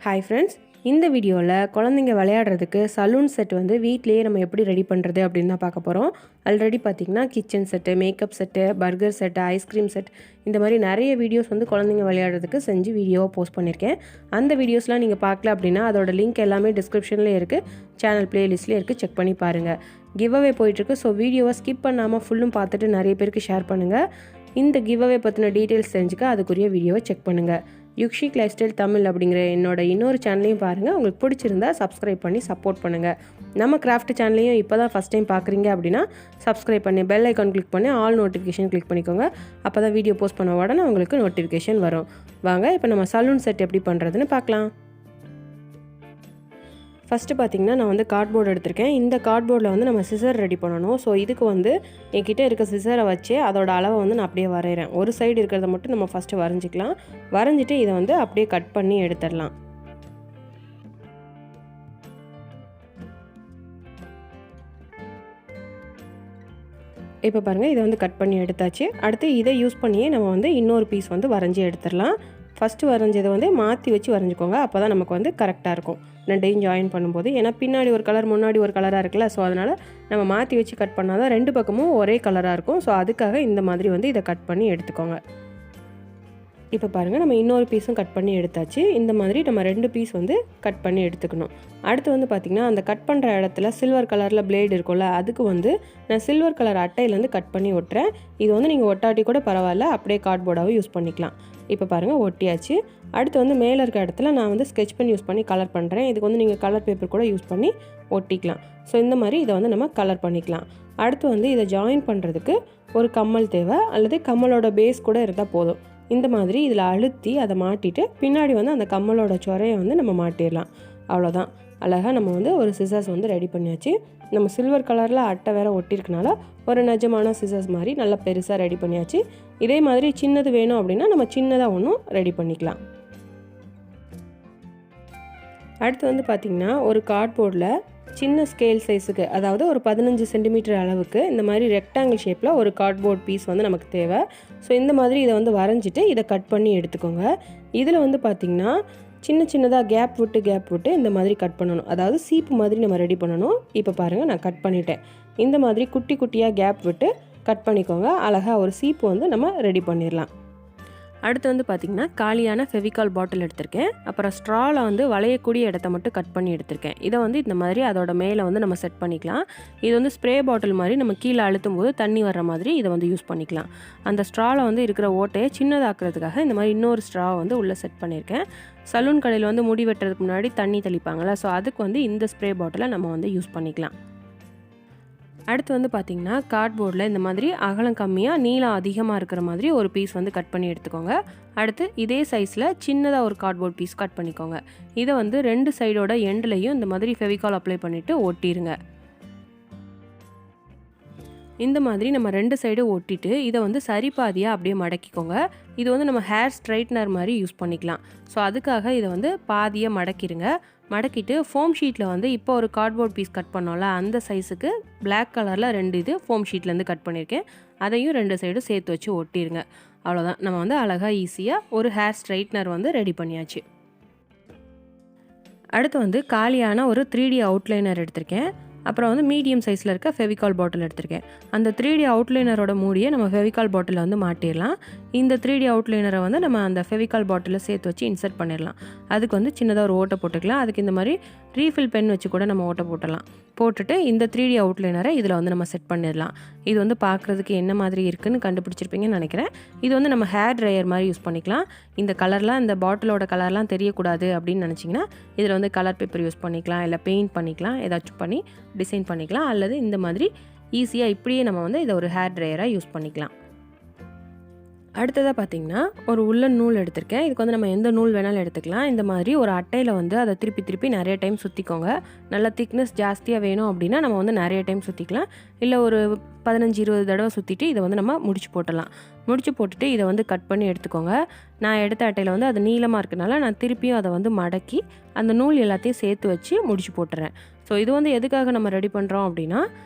Hi friends, இந்த வீடியோவில் குழந்தைங்க விளையாடுறதுக்கு சலூன் செட் வந்து வீட்லேயே நம்ம எப்படி ரெடி பண்ணுறது அப்படின்னு தான் பார்க்க போகிறோம். ஆல்ரெடி பார்த்திங்கன்னா kitchen set, makeup set, burger set, ice cream set இந்த மாதிரி நிறைய வீடியோஸ் வந்து குழந்தைங்க விளையாடுறதுக்கு செஞ்சு வீடியோவை போஸ்ட் பண்ணியிருக்கேன். அந்த வீடியோஸ்லாம் நீங்கள் பார்க்கல அப்படின்னா அதோட லிங்க் எல்லாமே டிஸ்கிரிப்ஷன்லேயே இருக்குது, சேனல் ப்ளேலிஸ்ட்லேயே இருக்குது, செக் பண்ணி பாருங்கள். கிவ் அவே போயிட்டுருக்கு. ஸோ வீடியோவை ஸ்கிப் பண்ணாமல் ஃபுல்லும் பார்த்துட்டு நிறைய பேருக்கு ஷேர் பண்ணுங்கள். இந்த கிவ் அவே பற்றின டீட்டெயில்ஸ் தெரிஞ்சுக்க அதுக்குரிய வீடியோவை செக் பண்ணுங்கள். ஷிக் லைஃப் ஸ்டைல் தமிழ் அப்படிங்கிற என்னோட இன்னொரு சேனலையும் பாருங்கள். உங்களுக்கு பிடிச்சிருந்தா சப்ஸ்கிரைப் பண்ணி சப்போர்ட் பண்ணுங்கள். நம்ம கிராஃப்ட் சேனலையும் இப்போ தான் ஃபஸ்ட் டைம் பார்க்குறீங்க அப்படின்னா சப்ஸ்கிரைப் பண்ணி பெல் ஐக்கான் கிளிக் பண்ணி ஆல் நோட்டிஃபிகேஷன் கிளிக் பண்ணிக்கோங்க. அப்போ தான் வீடியோ போஸ்ட் பண்ண உடனே உங்களுக்கு நோட்டிஃபிகேஷன் வரும். வாங்க இப்போ நம்ம சலூன் செட் எப்படி பண்ணுறதுன்னு பார்க்கலாம். ஃபஸ்ட்டு பார்த்திங்கன்னா நான் வந்து கார்ட்போர்டு எடுத்திருக்கேன். இந்த கார்ட்போர்டில் வந்து நம்ம சிசர் ரெடி பண்ணணும். ஸோ இதுக்கு வந்து என்கிட்ட இருக்க சிசரை வச்சு அதோட அளவை வந்து நான் அப்படியே வரைகிறேன். ஒரு சைடு இருக்கிறத மட்டும் நம்ம ஃபஸ்ட்டு வரைஞ்சிக்கலாம். வரைஞ்சிட்டு இதை வந்து அப்படியே கட் பண்ணி எடுத்துடலாம். இப்போ பாருங்கள், இதை வந்து கட் பண்ணி எடுத்தாச்சு. அடுத்து இதை யூஸ் பண்ணியே நம்ம வந்து இன்னொரு பீஸ் வந்து வரைஞ்சி எடுத்துடலாம். ஃபஸ்ட்டு வரைஞ்சதை வந்து மாற்றி வச்சு வரைஞ்சிக்கோங்க. அப்போ தான் நமக்கு வந்து கரெக்டாக இருக்கும் ரெண்டையும் ஜாயின் பண்ணும்போது. ஏன்னா பின்னாடி ஒரு கலர் முன்னாடி ஒரு கலராக இருக்குல்ல, ஸோ அதனால் நம்ம மாற்றி வச்சு கட் பண்ணால் தான் ரெண்டு பக்கமும் ஒரே கலராக இருக்கும். ஸோ அதுக்காக இந்த மாதிரி வந்து இதை கட் பண்ணி எடுத்துக்கோங்க. இப்போ பாருங்கள், நம்ம இன்னொரு பீஸும் கட் பண்ணி எடுத்தாச்சு. இந்த மாதிரி நம்ம ரெண்டு பீஸ் வந்து கட் பண்ணி எடுத்துக்கணும். அடுத்து வந்து பார்த்திங்கன்னா அந்த கட் பண்ணுற இடத்துல சில்வர் கலரில் பிளேடு இருக்கும்ல, அதுக்கு வந்து நான் சில்வர் கலர் அட்டையிலேருந்து கட் பண்ணி ஒட்டுறேன். இது வந்து நீங்கள் ஒட்டாட்டி கூட பரவாயில்ல, அப்படியே கார்ட்போர்டாகவும் யூஸ் பண்ணிக்கலாம். இப்போ பாருங்கள், ஒட்டியாச்சு. அடுத்து வந்து மேலே இருக்க இடத்துல நான் வந்து ஸ்கெட்ச் பென் யூஸ் பண்ணி கலர் பண்ணுறேன். இதுக்கு வந்து நீங்கள் கலர் பேப்பர் கூட யூஸ் பண்ணி ஒட்டிக்கலாம். ஸோ இந்த மாதிரி இதை வந்து நம்ம கலர் பண்ணிக்கலாம். அடுத்து வந்து இதை ஜாயின் பண்ணுறதுக்கு ஒரு கம்மல் தேவை, அல்லது கம்மலோட பேஸ் கூட இருந்தால் போதும். இந்த மாதிரி இதில் அழுத்தி அதை மாட்டிட்டு பின்னாடி வந்து அந்த கம்மலோட சொரையை வந்து நம்ம மாட்டிடலாம். அவ்வளோதான். அழகாக நம்ம வந்து ஒரு சிசர்ஸ் வந்து ரெடி பண்ணியாச்சு. நம்ம சில்வர் கலரில் அட்டை வேறு ஒட்டியிருக்கனால ஒரு நிஜமான சிசர்ஸ் மாதிரி நல்லா பெருசாக ரெடி பண்ணியாச்சு. இதே மாதிரி சின்னது வேணும் அப்படின்னா நம்ம சின்னதாக ஒன்றும் ரெடி பண்ணிக்கலாம். அடுத்து வந்து பார்த்திங்கன்னா ஒரு கார்ட்போர்டில் சின்ன ஸ்கேல் சைஸுக்கு, அதாவது ஒரு 15 சென்டிமீட்டர் அளவுக்கு இந்த மாதிரி ரெக்டாங்கிள் ஷேப்பில் ஒரு கார்ட்போர்ட் பீஸ் வந்து நமக்கு தேவை. ஸோ இந்த மாதிரி இதை வந்து வரைஞ்சிட்டு இதை கட் பண்ணி எடுத்துக்கோங்க. இதில் வந்து பார்த்திங்கன்னா சின்ன சின்னதாக கேப் விட்டு இந்த மாதிரி கட் பண்ணணும். அதாவது சீப்பு மாதிரி நம்ம ரெடி பண்ணணும். இப்போ பாருங்கள், நான் கட் பண்ணிட்டேன். இந்த மாதிரி குட்டி குட்டியாக கேப் விட்டு கட் பண்ணிக்கோங்க. அழகாக ஒரு சீப்பு வந்து நம்ம ரெடி பண்ணிடலாம். அடுத்து வந்து பார்த்திங்கன்னா காலியான ஃபெவிகால் பாட்டில் எடுத்திருக்கேன். அப்புறம் ஸ்ட்ராவில் வந்து வளையக்கூடிய இடத்த மட்டும் கட் பண்ணி எடுத்திருக்கேன். இதை வந்து இந்த மாதிரி அதோட மேலே வந்து நம்ம செட் பண்ணிக்கலாம். இது வந்து ஸ்ப்ரே பாட்டில் மாதிரி நம்ம கீழே அழுத்தும் போது தண்ணி வர்ற மாதிரி இதை வந்து யூஸ் பண்ணிக்கலாம். அந்த ஸ்ட்ராவில் வந்து இருக்கிற ஓட்டையை சின்னதாக்குறதுக்காக இந்த மாதிரி இன்னொரு ஸ்ட்ராவை வந்து உள்ளே செட் பண்ணியிருக்கேன். சலூன் கடையில் வந்து முடி வெட்டுறதுக்கு முன்னாடி தண்ணி தெளிப்பாங்களா, ஸோ அதுக்கு வந்து இந்த ஸ்ப்ரே பாட்டிலை நம்ம வந்து யூஸ் பண்ணிக்கலாம். அடுத்து வந்து பார்த்திங்கன்னா கார்ட்போர்டில் இந்த மாதிரி அகலம் கம்மியாக நீளம் அதிகமாக இருக்கிற மாதிரி ஒரு பீஸ் வந்து கட் பண்ணி எடுத்துக்கோங்க. அடுத்து இதே சைஸில் சின்னதாக ஒரு கார்ட்போர்ட் பீஸ் கட் பண்ணிக்கோங்க. இதை வந்து ரெண்டு சைடோட எண்ட்லையும் இந்த மாதிரி ஃபெவிகால் அப்ளை பண்ணிவிட்டு ஒட்டிடுங்க. இந்த மாதிரி நம்ம ரெண்டு சைடு ஒட்டிட்டு இதை வந்து சரிபாதியாக அப்படியே மடக்கிக்கோங்க. இது வந்து நம்ம ஹேர் ஸ்ட்ரைட்னர் மாதிரி யூஸ் பண்ணிக்கலாம். ஸோ அதுக்காக இதை வந்து பாதியாக மடக்கிடுங்க. மடக்கிட்டு ஃபோம் ஷீட்டில் வந்து இப்போ ஒரு கார்ட்போர்ட் பீஸ் கட் பண்ணோம்ல, அந்த சைஸுக்கு பிளாக் கலரில் 2 இது ஃபோம் ஷீட்லேருந்து கட் பண்ணியிருக்கேன். அதையும் ரெண்டு சைடும் சேர்த்து வச்சு ஒட்டிடுங்க. அவ்வளோதான். நம்ம வந்து அழகாக ஈஸியாக ஒரு ஹேர் ஸ்ட்ரைட்னர் வந்து ரெடி பண்ணியாச்சு. அடுத்து வந்து காலியான ஒரு 3D அவுட்லைனர் எடுத்திருக்கேன். அப்புறம் வந்து மீடியம் சைஸில் இருக்க ஃபெவிகால் பாட்டில் எடுத்திருக்கேன். அந்த 3D அவுட்லைனரோட மூடியை நம்ம ஃபெவிகால் பாட்டிலில் வந்து மாட்டிடலாம். இந்த 3D அவுட்லைனரை வந்து நம்ம அந்த ஃபெவிகால் பாட்டிலில் சேர்த்து வச்சு இன்சர்ட் பண்ணிடலாம். அதுக்கு வந்து சின்னதாக ஒரு ஓட்டை போட்டுக்கலாம். அதுக்கு இந்த மாதிரி ரீஃபில் பென் வச்சு கூட நம்ம ஓட்டை போட்டுடலாம். போட்டுட்டு இந்த 3D அவுட்லைனரை இதில் வந்து நம்ம செட் பண்ணிடலாம். இது வந்து பார்க்குறதுக்கு என்ன மாதிரி இருக்குதுன்னு கண்டுபிடிச்சிருப்பீங்கன்னு நினைக்கிறேன். இது வந்து நம்ம ஹேர் ட்ரையர் மாதிரி யூஸ் பண்ணிக்கலாம். இந்த கலர்லாம், இந்த பாட்டிலோட கலர்லாம் தெரியக்கூடாது அப்படின்னு நினச்சிங்கன்னா இதில் வந்து கலர் பேப்பர் யூஸ் பண்ணிக்கலாம், இல்லை பெயிண்ட் பண்ணிக்கலாம், ஏதாச்சும் பண்ணி டிசைன் பண்ணிக்கலாம். அல்லது இந்த மாதிரி ஈஸியாக இப்படியே நம்ம வந்து இதை ஒரு ஹேர் ட்ரையராக யூஸ் பண்ணிக்கலாம். அடுத்ததாக பார்த்திங்கன்னா ஒரு உள்ளன் நூல் எடுத்திருக்கேன். இதுக்கு வந்து நம்ம எந்த நூல் வேணாலும் எடுத்துக்கலாம். இந்த மாதிரி ஒரு அட்டையில் வந்து அதை திருப்பி நிறைய டைம் சுற்றிக்கோங்க. நல்லா திக்னஸ் ஜாஸ்தியாக வேணும் அப்படின்னா நம்ம வந்து நிறைய டைம் சுற்றிக்கலாம். இல்லை ஒரு 15-20 தடவை சுற்றிட்டு இதை வந்து நம்ம முடிச்சு போட்டுடலாம். முடிச்சு போட்டுட்டு இதை வந்து கட் பண்ணி எடுத்துக்கோங்க. நான் எடுத்த அட்டையில் வந்து அது நீளமாக இருக்கனால நான் திருப்பியும் அதை வந்து மடக்கி அந்த நூல் எல்லாத்தையும் சேர்த்து வச்சு முடிச்சு போட்டுறேன். ஸோ இது வந்து எதுக்காக நம்ம ரெடி பண்ணுறோம் அப்படின்னா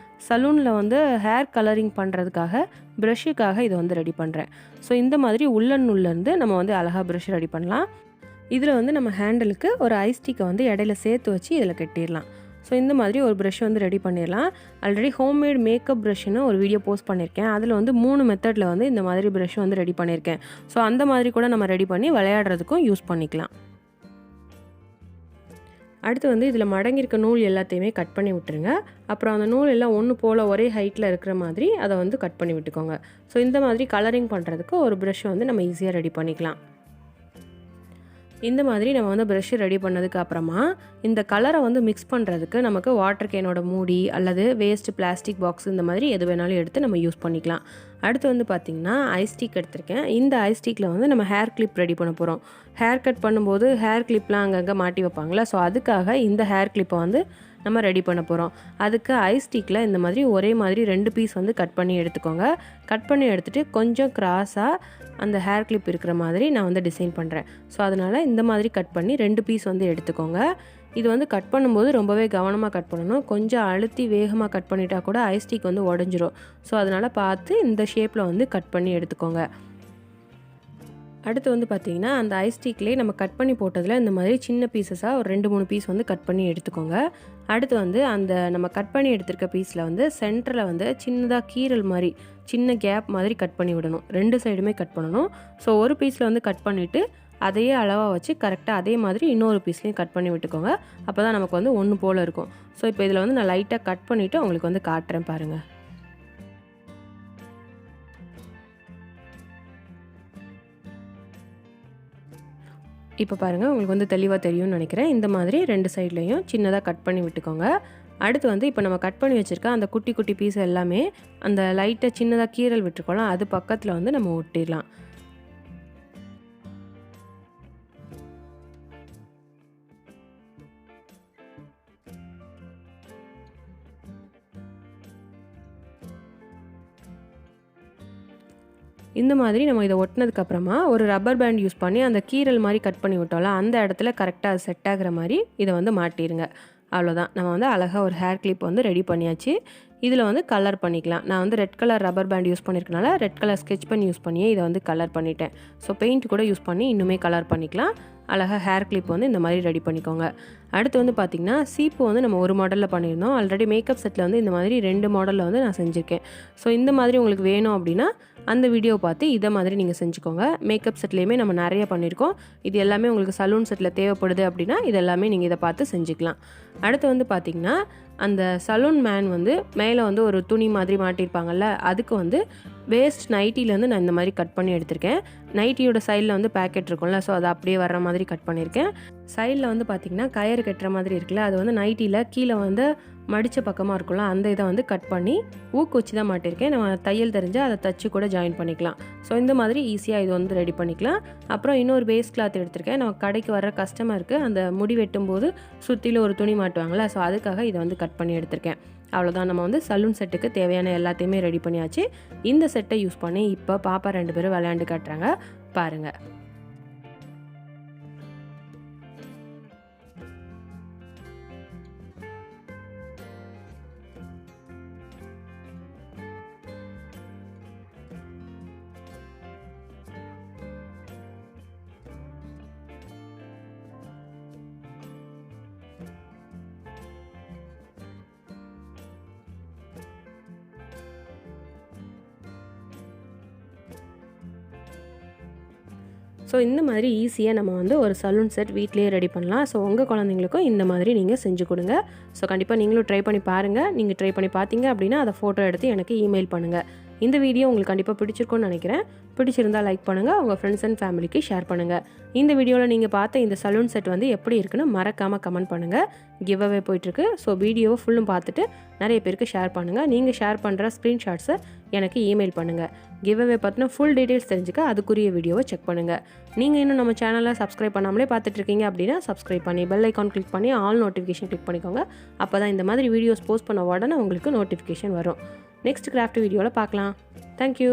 சலூனில் வந்து ஹேர் கலரிங் பண்ணுறதுக்காக ப்ரஷ்ஷுக்காக இதை வந்து ரெடி பண்ணுறேன். ஸோ இந்த மாதிரி உள்ளன் நூல்லேருந்து நம்ம வந்து அழகாக ப்ரஷ் ரெடி பண்ணலாம். இதில் வந்து நம்ம ஹேண்டலுக்கு ஒரு ஐஸ் ஸ்டிக்கை வந்து இடையில சேர்த்து வச்சு இதில் கட்டிடலாம். ஸோ இந்த மாதிரி ஒரு ப்ரஷ் வந்து ரெடி பண்ணிடலாம். ஆல்ரெடி ஹோம்மேட் மேக்கப் ப்ரஷ்னு ஒரு வீடியோ போஸ்ட் பண்ணியிருக்கேன். அதில் வந்து 3 மெத்தடில் வந்து இந்த மாதிரி ப்ரஷ் வந்து ரெடி பண்ணியிருக்கேன். ஸோ அந்த மாதிரி கூட நம்ம ரெடி பண்ணி விளையாடுறதுக்கும் யூஸ் பண்ணிக்கலாம். அடுத்து வந்து இதில் மடங்கியிருக்க நூல் எல்லாத்தையுமே கட் பண்ணி விட்டுருங்க. அப்புறம் அந்த நூல் எல்லாம் ஒன்று போல் ஒரே ஹைட்டில் இருக்கிற மாதிரி அதை வந்து கட் பண்ணி விட்டுக்கோங்க. ஸோ இந்த மாதிரி கலரிங் பண்ணுறதுக்கு ஒரு ப்ரஷ் வந்து நம்ம ஈஸியாக ரெடி பண்ணிக்கலாம். இந்த மாதிரி நம்ம வந்து ப்ரஷ் ரெடி பண்ணதுக்கு அப்புறமா இந்த கலரை வந்து மிக்ஸ் பண்ணுறதுக்கு நமக்கு வாட்டர் கேனோட மூடி அல்லது வேஸ்ட் பிளாஸ்டிக் பாக்ஸ் இந்த மாதிரி எது வேணாலும் எடுத்து நம்ம யூஸ் பண்ணிக்கலாம். அடுத்து வந்து பார்த்திங்கன்னா ஐஸ் ஸ்டிக் எடுத்திருக்கேன். இந்த ஐஸ் ஸ்டிக்கில் வந்து நம்ம ஹேர் கிளிப் ரெடி பண்ண போகிறோம். ஹேர் கட் பண்ணும்போது ஹேர் கிளிப்லாம் அங்கங்கே மாட்டி வைப்பாங்களா, ஸோ அதுக்காக இந்த ஹேர் கிளிப்பை வந்து நம்ம ரெடி பண்ண போகிறோம். அதுக்கு ஐஸ் ஸ்டிக்கில் இந்த மாதிரி ஒரே மாதிரி 2 பீஸ் வந்து கட் பண்ணி எடுத்துக்கோங்க. கட் பண்ணி எடுத்துகிட்டு கொஞ்சம் கிராஸாக அந்த ஹேர் கிளிப் இருக்கிற மாதிரி நான் வந்து டிசைன் பண்ணுறேன். ஸோ அதனால் இந்த மாதிரி கட் பண்ணி 2 பீஸ் வந்து எடுத்துக்கோங்க. இது வந்து கட் பண்ணும்போது ரொம்பவே கவனமாக கட் பண்ணணும். கொஞ்சம் அழுத்தி வேகமாக கட் பண்ணிட்டா கூட ஐஸ் ஸ்டிக் வந்து உடஞ்சிரும். ஸோ அதனால் பார்த்து இந்த ஷேப்பில் வந்து கட் பண்ணி எடுத்துக்கோங்க. அடுத்து வந்து பார்த்திங்கன்னா அந்த ஐஸ் ஸ்டிக்லேயே நம்ம கட் பண்ணி போட்டதில் இந்த மாதிரி சின்ன பீசஸாக ஒரு 2-3 பீஸ் வந்து கட் பண்ணி எடுத்துக்கோங்க. அடுத்து வந்து அந்த நம்ம கட் பண்ணி எடுத்துருக்க பீஸில் வந்து சென்டரில் வந்து சின்னதாக கீரல் மாதிரி சின்ன கேப் மாதிரி கட் பண்ணி விடணும். 2 சைடுமே கட் பண்ணணும். ஸோ ஒரு பீஸில் வந்து கட் பண்ணிவிட்டு அதையே அளவாக வச்சு கரெக்டாக அதே மாதிரி இன்னொரு பீஸ்லையும் கட் பண்ணி விட்டுக்கோங்க. அப்போ தான் நமக்கு வந்து ஒன்று போல் இருக்கும். ஸோ இப்போ இதில் வந்து நான் லைட்டாக கட் பண்ணிவிட்டு உங்களுக்கு வந்து காட்டுறேன் பாருங்கள். இப்போ பாருங்கள், உங்களுக்கு வந்து தெளிவாக தெரியும்னு நினைக்கிறேன். இந்த மாதிரி 2 சைட்லேயும் சின்னதாக கட் பண்ணி விட்டுக்கோங்க. அடுத்து வந்து இப்போ நம்ம கட் பண்ணி வச்சுருக்க அந்த குட்டி குட்டி பீஸ் எல்லாமே அந்த லைட்டாக சின்னதாக கீரல் விட்டுருக்கோம்ல, அது பக்கத்தில் வந்து நம்ம ஒட்டிடலாம். இந்த மாதிரி நம்ம இதை ஒட்டினதுக்கப்புறமா ஒரு ரப்பர் பேண்ட் யூஸ் பண்ணி அந்த கீரல் மாதிரி கட் பண்ணி விட்டோம்ல, அந்த இடத்துல கரெக்டாக அது செட் ஆகிற மாதிரி இதை வந்து மாட்டிடுங்க. அவ்வளோதான், நம்ம வந்து அழகாக ஒரு ஹேர் கிளிப் வந்து ரெடி பண்ணியாச்சு. இதில் வந்து கலர் பண்ணிக்கலாம். நான் வந்து red colour rubber band use பண்ணியிருக்கனால ரெட் கலர் ஸ்கெட்ச் பண்ணி யூஸ் பண்ணியே இதை வந்து கலர் பண்ணிட்டேன். ஸோ பெயிண்ட் கூட யூஸ் பண்ணி இன்னுமே கலர் பண்ணிக்கலாம். அழகாக ஹேர் கிளிப் வந்து இந்த மாதிரி ரெடி பண்ணிக்கோங்க. அடுத்து வந்து பார்த்திங்கன்னா சீப்பு வந்து நம்ம ஒரு மாடலில் பண்ணியிருந்தோம். ஆல்ரெடி மேக்கப் செட்டில் வந்து இந்த மாதிரி 2 மாடலில் வந்து நான் செஞ்சுருக்கேன். ஸோ இந்த மாதிரி உங்களுக்கு வேணும் அப்படின்னா அந்த வீடியோவை பார்த்து இதை மாதிரி நீங்கள் செஞ்சுக்கோங்க. மேக்கப் செட்லேயுமே நம்ம நிறைய பண்ணியிருக்கோம். இது எல்லாமே உங்களுக்கு சலூன் செட்டில் தேவைப்படுது அப்படின்னா இது எல்லாமே நீங்கள் இதை பார்த்து செஞ்சுக்கலாம். அடுத்து வந்து பார்த்திங்கன்னா அந்த சலூன் மேன் வந்து மேலே வந்து ஒரு துணி மாதிரி மாட்டியிருப்பாங்கல்ல, அதுக்கு வந்து வேஸ்ட் நைட்டிலேருந்து நான் இந்த மாதிரி கட் பண்ணி எடுத்திருக்கேன். நைட்டியோட சைடில் வந்து பேக்கெட் இருக்கும்ல, ஸோ அதை அப்படியே வர்ற மாதிரி கட் பண்ணியிருக்கேன். சைடில் வந்து பார்த்திங்கன்னா கயிறு கட்டுற மாதிரி இருக்குல்ல, அது வந்து நைட்டியில் கீழே வந்து மடித்த பக்கமாக இருக்கும்ல, அந்த இதை வந்து கட் பண்ணி ஊக்கு வச்சு தான் மாட்டியிருக்கேன். நம்ம தையல் தெரிஞ்சால் அதை தச்சு கூட ஜாயின் பண்ணிக்கலாம். ஸோ இந்த மாதிரி ஈஸியாக இது வந்து ரெடி பண்ணிக்கலாம். அப்புறம் இன்னொரு வேஸ்ட் கிளாத் எடுத்திருக்கேன். நம்ம கடைக்கு வர கஸ்டமருக்கு அந்த முடி வெட்டும்போது சுற்றிலும் ஒரு துணி மாட்டுவாங்களே, ஸோ அதுக்காக இதை வந்து கட் பண்ணி எடுத்திருக்கேன். அவ்வளோதான், நம்ம வந்து சலூன் செட்டுக்கு தேவையான எல்லாத்தையுமே ரெடி பண்ணியாச்சு. இந்த செட்டை யூஸ் பண்ணி இப்போ பாப்பா 2 பேரும் விளையாண்டு காட்டுறாங்க பாருங்கள். ஸோ இந்த மாதிரி ஈஸியாக நம்ம வந்து ஒரு சலூன் செட் வீட்லேயே ரெடி பண்ணலாம். ஸோ உங்கள் குழந்தைங்களுக்கும் இந்த மாதிரி நீங்கள் செஞ்சு கொடுங்க. ஸோ கண்டிப்பாக நீங்களும் ட்ரை பண்ணி பாருங்கள். நீங்கள் ட்ரை பண்ணி பார்த்தீங்க அப்படின்னா அதை ஃபோட்டோ எடுத்து எனக்கு இமெயில் பண்ணுங்கள். இந்த வீடியோ உங்களுக்கு கண்டிப்பாக பிடிச்சிருக்கும்னு நினைக்கிறேன். பிடிச்சிருந்தால் லைக் பண்ணுங்கள், உங்கள் ஃப்ரெண்ட்ஸ் அண்ட் ஃபேமிலிக்கு ஷேர் பண்ணுங்கள். இந்த வீடியோவில் நீங்கள் பார்த்த இந்த சலூன் செட் வந்து எப்படி இருக்குன்னு மறக்காமல் கமெண்ட் பண்ணுங்கள். கிவ் அவே போயிட்டுருக்கு. ஸோ வீடியோவை ஃபுல்லும் பார்த்துட்டு நிறைய பேருக்கு ஷேர் பண்ணுங்கள். நீங்கள் ஷேர் பண்ணுற ஸ்க்ரீன்ஷாட்ஸை எனக்கு இமெயில் பண்ணுங்கள். கிவ் அவே பார்த்தினா ஃபுல் டீட்டெயில்ஸ் தெரிஞ்சுக்க அதுக்குரிய வீடியோவை செக் பண்ணுங்கள். நீங்கள் இன்னும் நம்ம சேனலை சப்ஸ்கிரைப் பண்ணாமலே பார்த்துட்ருக்கீங்க அப்படின்னா சப்ஸ்கிரைப் பண்ணி பெல் ஐக்கான் கிளிக் பண்ணி ஆல் நோட்டிஃபிகேஷன் கிளிக் பண்ணிக்கோங்க. அப்போ தான் இந்த மாதிரி வீடியோஸ் போஸ்ட் பண்ண உடனே உங்களுக்கு நோட்டிஃபிகேஷன் வரும். நெக்ஸ்ட் கிராஃப்ட் வீடியோவில் பார்க்கலாம். தேங்க்யூ.